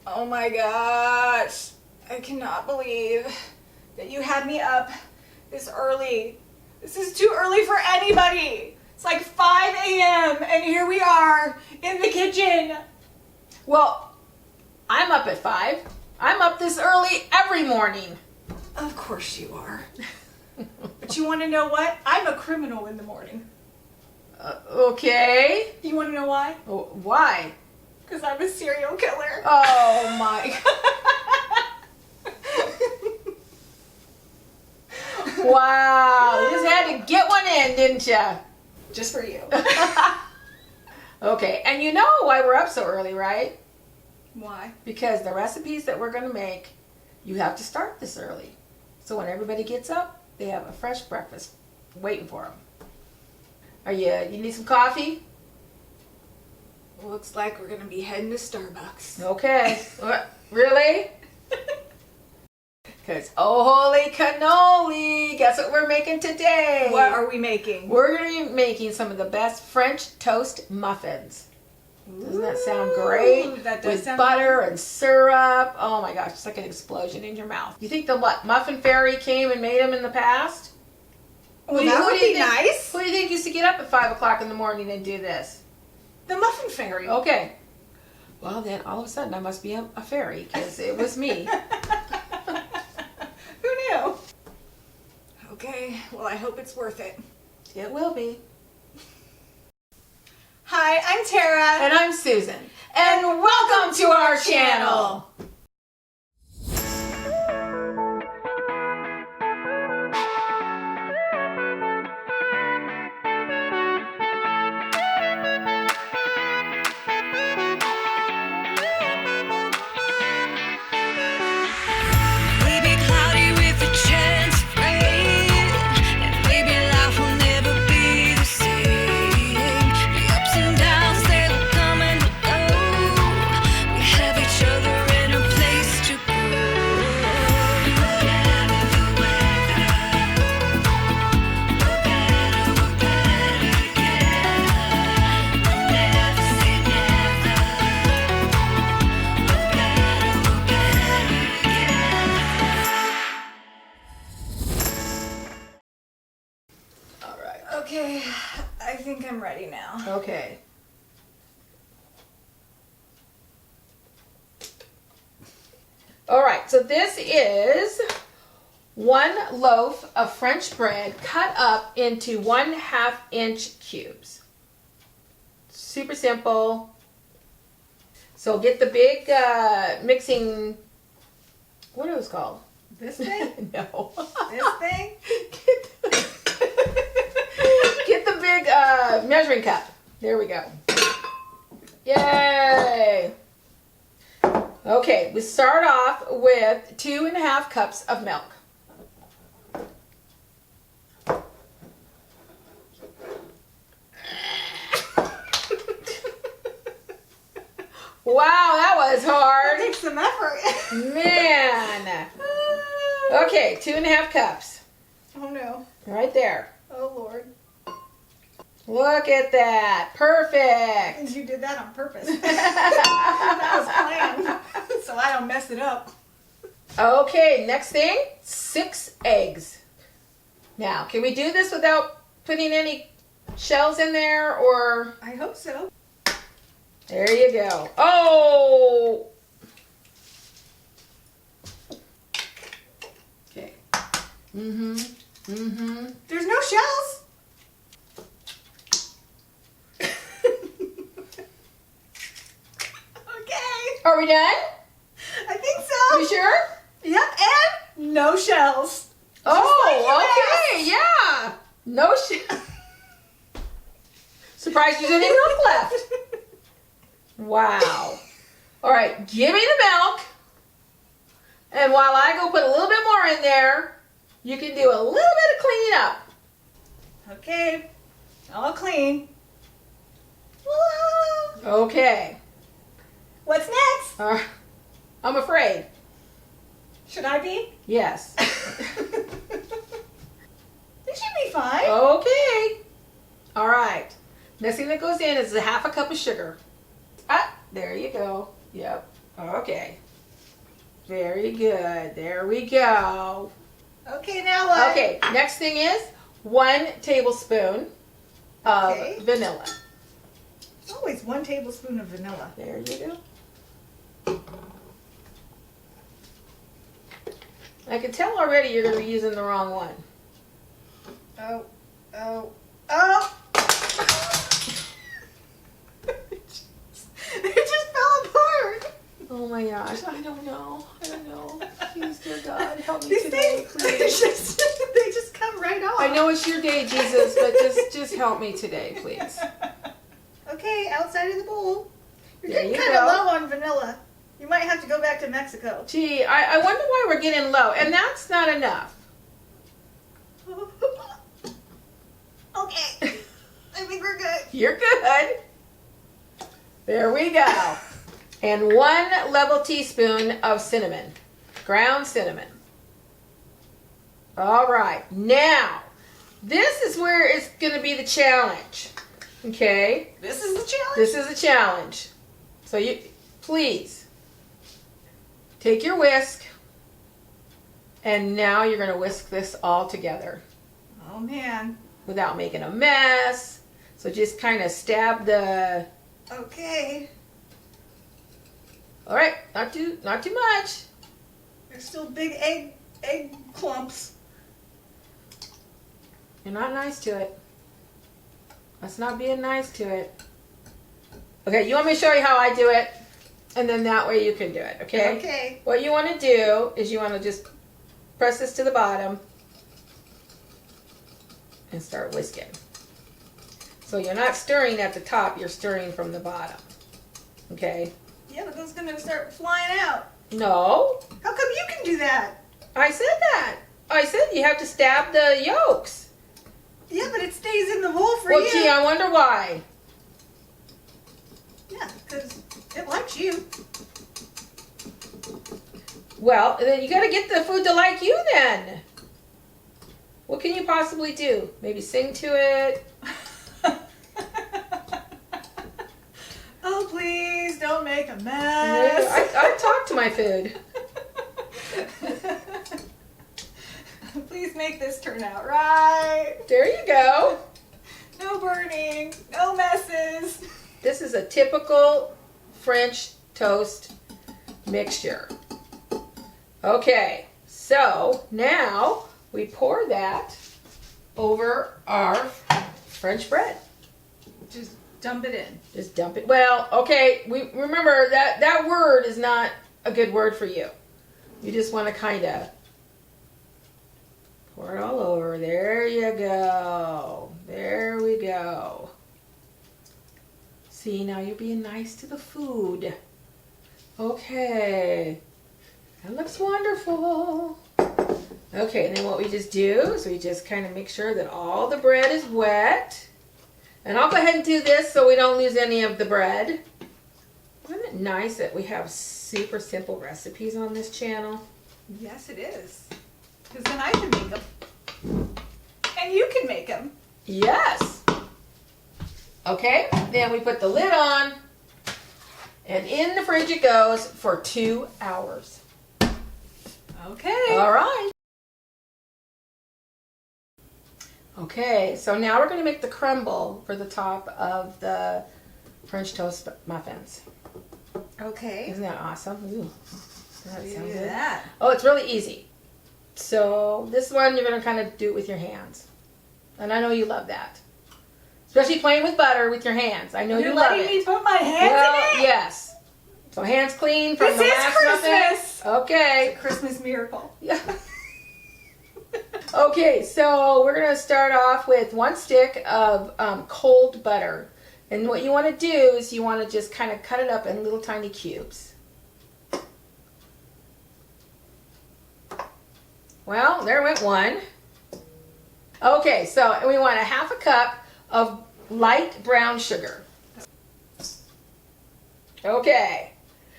Oh my gosh. I cannot believe that you had me up this early. This is too early for anybody. It's like 5 a.m. and here we are in the kitchen. Well, I'm up at 5. I'm up this early every morning. Of course you are. But you want to know what? I'm a criminal in the morning. Okay. You want to know why? Why? Because I'm a serial killer. Oh my. Wow. You just had to get one in, didn't you? Just for you. Okay. And you know why we're up so early, right? Why? Because the recipes that we're going to make, you have to start this early. So when everybody gets up, they have a fresh breakfast waiting for them. You need some coffee? Looks like we're going to be heading to Starbucks. Okay. Really? Because, oh, holy cannoli, guess what we're making today? What are we making? We're going to be making some of the best French Toast Muffins. Doesn't that sound great? That does with sound butter good. And syrup. Oh my gosh, it's like an explosion in your mouth. You think the muffin fairy came and made them in the past? Well, that would be nice. Who do you think used to get up at 5 o'clock in the morning and do this? The muffin fairy. Okay. Well, then all of a sudden I must be a fairy because it was me. Who knew? Okay, well, I hope it's worth it. It will be. Hi, I'm Tara. And I'm Susan. And welcome to our channel. Okay, I think I'm ready now. Okay. All right, so this is 1 loaf of French bread cut up into 1/2 inch cubes. Super simple. So get the big mixing, what are those called? This thing? No. This thing? Get the big measuring cup. There we go. Yay! Okay, we start off with 2.5 cups of milk. Wow, that was That hard. takes some effort. Man. Okay, 2.5 cups. Oh no. Right there. Oh Lord. Look at that. Perfect. You did that on purpose. That was planned. So I don't mess it up. Okay, next thing, 6 eggs. Now, can we do this without putting any shells in there, or? I hope so. There you go. Oh! Okay. There's no shells. Okay. Are we done? I think so. You sure? Yep, and no shells. Oh, okay, yeah. No shell. Surprised there's any milk left. Wow. All right, give me the milk. And while I go put a little bit more in there, you can do a little bit of cleaning up. Okay, all clean. Whoa. Okay. What's next? I'm afraid. Should I be? Yes. It should be fine. Okay. All right. Next thing that goes in is 1/2 cup of sugar. Ah, there you go. Yep. Okay. Very good. There we go. Okay, now what? Okay, next thing is 1 tablespoon of Okay. vanilla. It's always 1 tablespoon of vanilla. There you go. I can tell already you're going to be using the wrong one. Oh, oh, oh! It just fell apart. Oh my gosh, I don't know. Please, dear God, help me These today, things, please. they just come right off. I know it's your day, Jesus, but just help me today, please. Okay, outside of the bowl. You're There getting you kind of go. low on vanilla. You might have to go back to Mexico. Gee, I wonder why we're getting low, and that's not enough. Okay, I think we're good. You're good. There we go. And 1 level teaspoon of cinnamon, ground cinnamon. All right, now, this is where it's going to be the challenge. Okay? This is the challenge? This is a challenge. So you, please, take your whisk, and now you're going to whisk this all together Oh, man. without making a mess. So just kind of stab the, Okay. all right, not too much. There's still big egg clumps. You're not nice to it. That's not being nice to it. Okay, you want me to show you how I do it? And then that way you can do it, okay? Okay. What you want to do is you want to just press this to the bottom and start whisking. So you're not stirring at the top, you're stirring from the bottom. Okay? Yeah, but those gonna start flying out. No, How come you can do that? I said that. I said you have to stab the yolks. Yeah, but it stays in the bowl for Well, you. gee, I wonder why. Yeah, because it likes you. Well, then you got to get the food to like you then. What can you possibly do? Maybe sing to it? Oh, please don't make a mess. I talk to my food. Please make this turn out right. There you go. No burning, no messes. This is a typical French toast mixture. Okay, so now we pour that over our French bread. Just dump it in. Just dump it. Well, okay, we remember that word is not a good word for you. You just want to kind of pour it all over. There you go. There we go. See, now you're being nice to the food. Okay. That looks wonderful. Okay, and then what we just do is we just kind of make sure that all the bread is wet. And I'll go ahead and do this so we don't lose any of the bread. Isn't it nice that we have super simple recipes on this channel? Yes, it is. Because then I can make them. And you can make them. Yes. Okay, then we put the lid on. And in the fridge it goes for 2 hours. Okay. All right. Okay, so now we're going to make the crumble for the top of the French Toast Muffins. Okay. Isn't that awesome? Ooh, that Do sounds good. that. Oh, it's really easy. So this one you're going to kind of do it with your hands. And I know you love that. Especially playing with butter with your hands. I know You're you love letting it. me put my hands Well, in it? yes. So hands clean from This the is last Christmas. muffin. Okay. It's a Christmas miracle. Yeah. Okay, so we're going to start off with 1 stick of cold butter. And what you want to do is you want to just kind of cut it up in little tiny cubes. Well, there went 1. Okay, so we want a 1/2 cup of light brown sugar. Okay.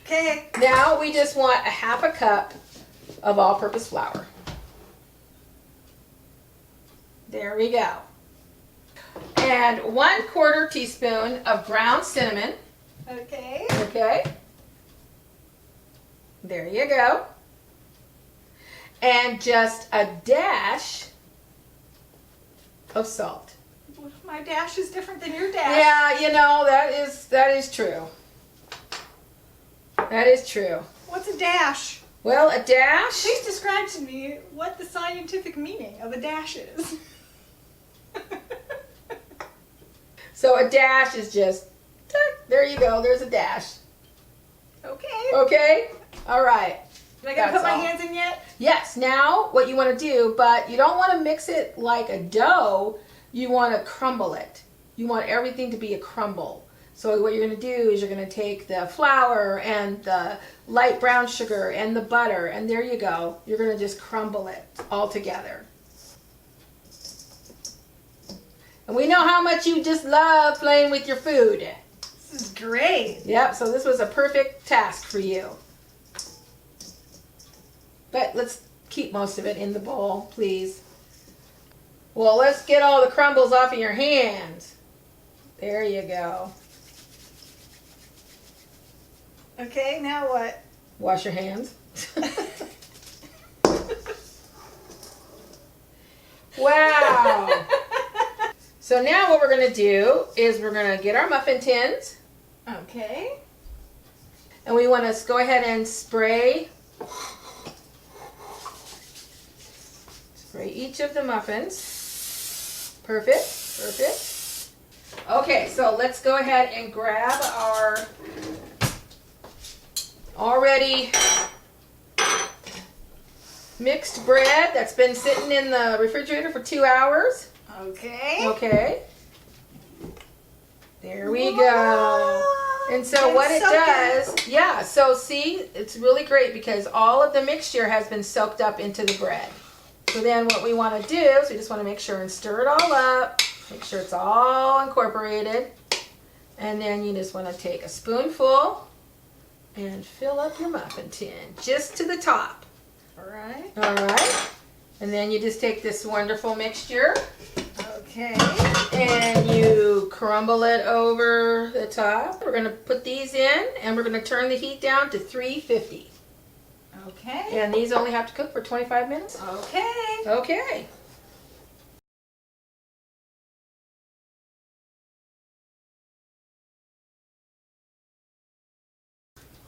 Okay. Now we just want a 1/2 cup of all-purpose flour. There we go. And 1/4 teaspoon of ground cinnamon. Okay. Okay. There you go. And just a dash of salt. My dash is different than your dash. Yeah, you know, that is true. That is true. What's a dash? Well, a dash. Please describe to me what the scientific meaning of a dash is. So a dash is just, there you go, there's a dash. Okay. Okay? All right. Am I going to put my all. hands in yet? Yes, now what you want to do, but you don't want to mix it like a dough, you want to crumble it. You want everything to be a crumble. So what you're going to do is you're going to take the flour and the light brown sugar and the butter, and there you go. You're going to just crumble it all together. And we know how much you just love playing with your food. This is great. Yep, so this was a perfect task for you. But let's keep most of it in the bowl, please. Well, let's get all the crumbles off of your hands. There you go. Okay, now what? Wash your hands. Wow. So now what we're going to do is we're going to get our muffin tins. Okay. And we want to go ahead and spray each of the muffins. Perfect, perfect. Okay, so let's go ahead and grab our already mixed bread that's been sitting in the refrigerator for 2 hours. Okay. Okay. There we go. And so what it does, yeah, so see, it's really great because all of the mixture has been soaked up into the bread. So then what we want to do is we just want to make sure and stir it all up, make sure it's all incorporated. And then you just want to take a spoonful and fill up your muffin tin just to the top. All right. All right. And then you just take this wonderful mixture. Okay. And you crumble it over the top. We're going to put these in and we're going to turn the heat down to 350. Okay. And these only have to cook for 25 minutes. Okay. Okay.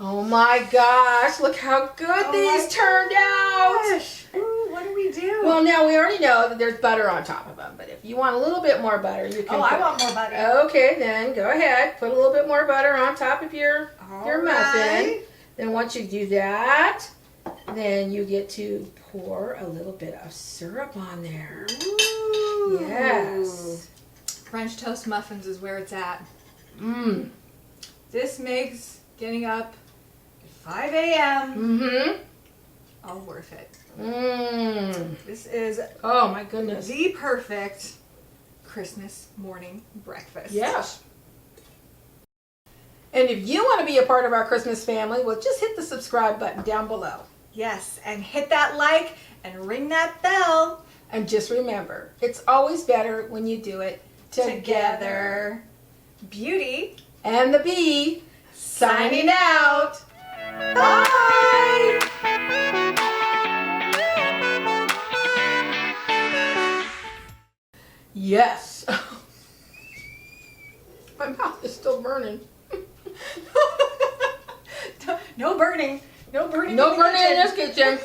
Oh my gosh, look how good these turned out. Ooh, what do we do? Well, now we already know that there's butter on top of them, but if you want a little bit more butter, you can I want more butter. Okay, then go ahead. Put a little bit more butter on top of your muffin. Right. Then once you do that, then you get to pour a little bit of syrup on there. Ooh. Yes. French Toast Muffins is where it's at. Mmm. This makes getting up at 5 a.m. Mm-hmm. all worth it. Mmm. This is Oh my goodness. the perfect Christmas morning breakfast. Yes. And if you want to be a part of our Christmas family, well, just hit the subscribe button down below. Yes, and hit that like and ring that bell. And just remember, it's always better when you do it together. Beauty And the bee signing out. Bye. Yes. My mouth is still burning. No burning. No burning. No in the burning in kitchen. this kitchen.